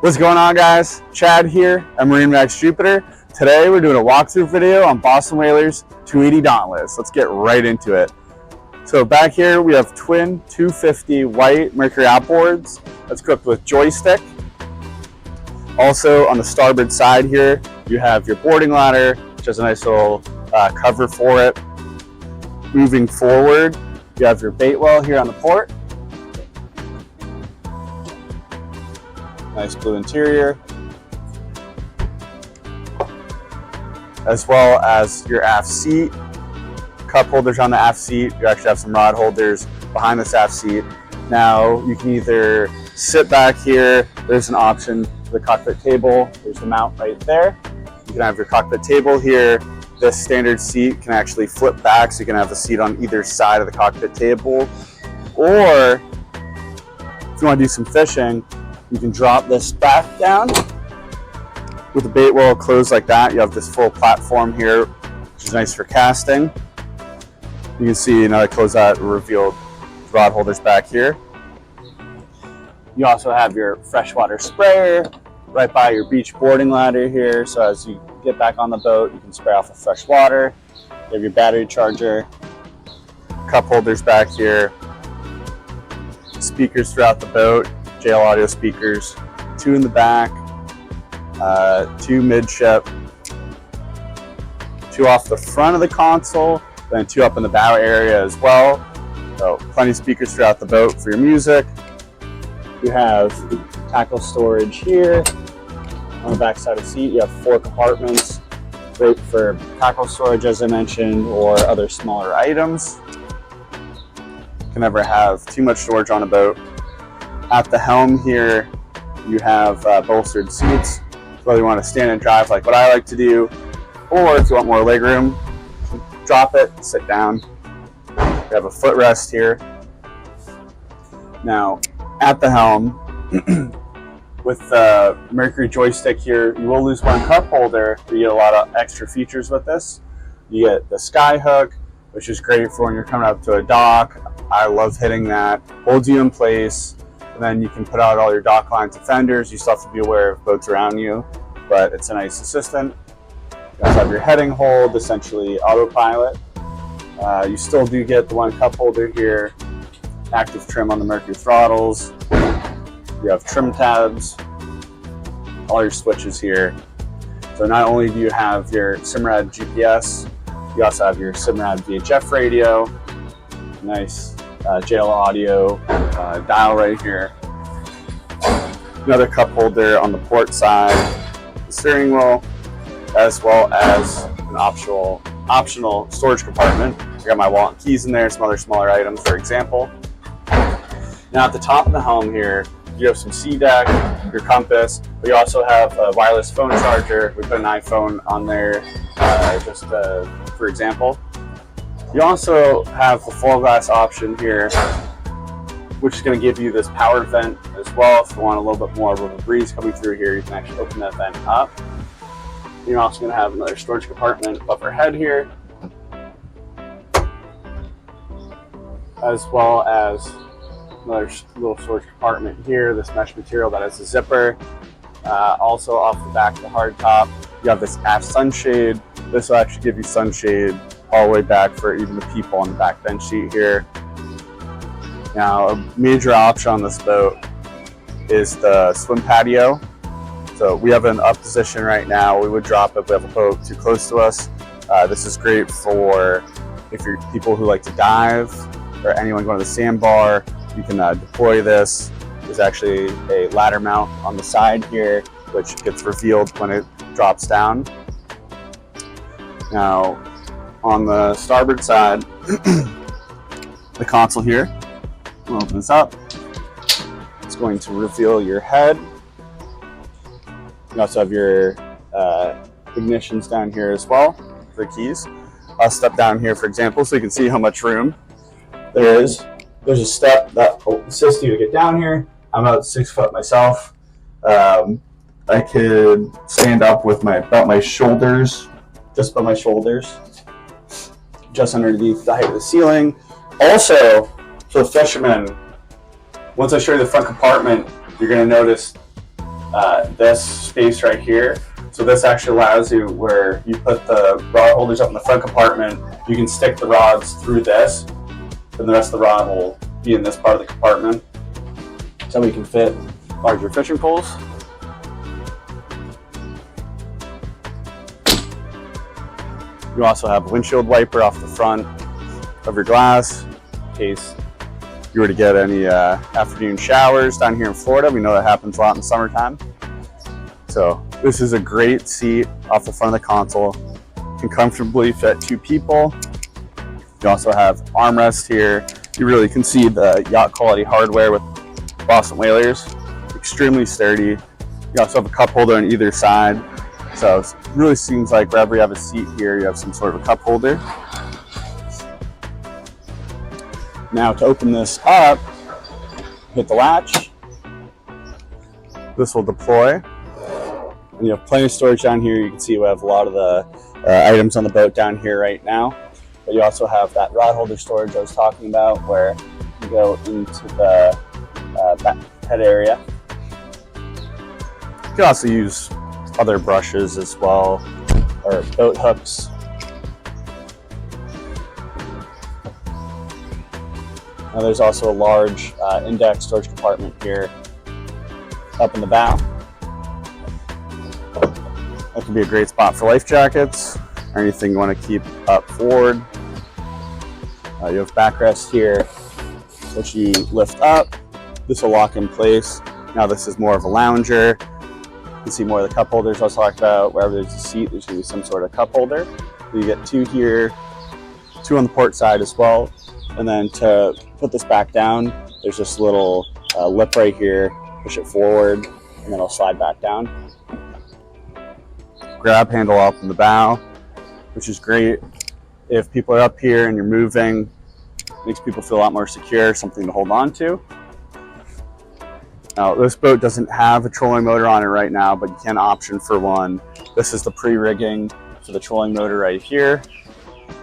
What's going on, guys? Chad here at MarineMax Jupiter. Today we're doing a walkthrough video on Boston Whalers 280 Dauntless. Let's get right into it. So back here we have twin 250 white Mercury outboards that's equipped with joystick. Also on the starboard side here you have your boarding ladder, which has a nice little cover for it. Moving forward, you have your bait well here on the port. Nice blue interior, as well as your aft seat. Cup holders on the aft seat. You actually have some rod holders behind this aft seat. Now you can either sit back here. There's an option for the cockpit table. There's the mount right there. You can have your cockpit table here. This standard seat can actually flip back, so you can have the seat on either side of the cockpit table. Or if you want to do some fishing, you can drop this back down with the bait well closed like that. You have this full platform here, which is nice for casting. You can see now I close that revealed rod holders back here. You also have your freshwater sprayer right by your beach boarding ladder here. So as you get back on the boat, you can spray off the fresh water. You have your battery charger, cup holders back here, speakers throughout the boat. JL audio speakers, 2 in the back, 2 midship, 2 off the front of the console, then 2 up in the bow area as well. So plenty of speakers throughout the boat for your music. You have tackle storage here. On the back side of the seat, you have 4 compartments, great for tackle storage as I mentioned, or other smaller items. You can never have too much storage on a boat. At the helm here, you have bolstered seats, whether you want to stand and drive like what I like to do, or if you want more legroom, drop it, sit down. You have a footrest here. Now, at the helm, with the Mercury joystick here, you will lose 1 cup holder, but you get a lot of extra features with this. You get the sky hook, which is great for when you're coming up to a dock. I love hitting that. Holds you in place. And then you can put out all your dock lines and fenders. You still have to be aware of boats around you, but it's a nice assistant. You also have your heading hold, essentially autopilot. You still do get the 1 cup holder here, active trim on the Mercury throttles. You have trim tabs, all your switches here. So not only do you have your Simrad GPS, you also have your Simrad VHF radio, nice JL audio dial right here. Another cup holder on the port side, the steering wheel, as well as an optional storage compartment. I got my wallet and keys in there, some other smaller items, for example. Now at the top of the helm here, you have some SeaDeck, your compass. We also have a wireless phone charger. We put an iPhone on there, just for example. You also have the full glass option here, which is going to give you this power vent as well. If you want a little bit more of a breeze coming through here, you can actually open that vent up. You're also going to have another storage compartment above our head here, as well as another little storage compartment here, this mesh material that has a zipper. Also off the back of the hardtop, you have this aft sunshade. This will actually give you sunshade all the way back for even the people on the back bench seat here. Now, a major option on this boat is the swim patio. So we have an up position right now. We would drop if we have a boat too close to us. This is great for if you're people who like to dive or anyone going to the sandbar. You can deploy this. There's actually a ladder mount on the side here, which gets revealed when it drops down. Now, on the starboard side, the console here, we'll open this up. It's going to reveal your head. You also have your ignitions down here as well for keys. I'll step down here, for example, so you can see how much room there is. There's a step that will assist you to get down here. I'm about 6 foot myself. I could stand up with about my shoulders, just by my shoulders, just underneath the height of the ceiling. Also, for the fishermen, once I show you the front compartment, you're going to notice this space right here. So this actually allows you where you put the rod holders up in the front compartment. You can stick the rods through this, and the rest of the rod will be in this part of the compartment. So we can fit larger fishing poles. You also have a windshield wiper off the front of your glass in case you were to get any afternoon showers down here in Florida. We know that happens a lot in the summertime. So this is a great seat off the front of the console. Can comfortably fit 2 people. You also have armrests here. You really can see the yacht quality hardware with Boston Whalers. Extremely sturdy. You also have a cup holder on either side. So it really seems like wherever you have a seat here, you have some sort of a cup holder. Now to open this up, hit the latch. This will deploy. And you have plenty of storage down here. You can see we have a lot of the items on the boat down here right now. But you also have that rod holder storage I was talking about where you go into the back head area. You can also use other brushes as well, or boat hooks. Now there's also a large index storage compartment here up in the bow. That could be a great spot for life jackets or anything you want to keep up forward. You have backrest here, which you lift up. This will lock in place. Now this is more of a lounger. You can see more of the cup holders I was talking about. Wherever there's a seat, there's going to be some sort of cup holder. You get 2 here, 2 on the port side as well. And then to put this back down, there's this little lip right here. Push it forward, and then it'll slide back down. Grab handle up in the bow, which is great. If people are up here and you're moving, it makes people feel a lot more secure, something to hold on to. Now, this boat doesn't have a trolling motor on it right now, but you can option for one. This is the pre-rigging for the trolling motor right here.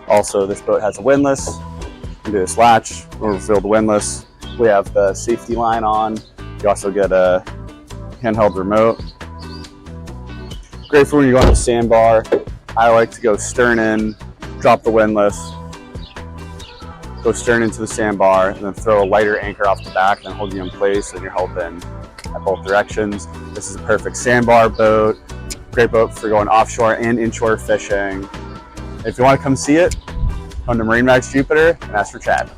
Also, this boat has a windlass. You can do this latch or reveal the windlass. We have the safety line on. You also get a handheld remote. Great for when you go on the sandbar. I like to go stern in, drop the windlass, go stern into the sandbar, and then throw a lighter anchor off the back and hold you in place, and you're helping at both directions. This is a perfect sandbar boat. Great boat for going offshore and inshore fishing. If you want to come see it, come to MarineMax Jupiter and ask for Chad.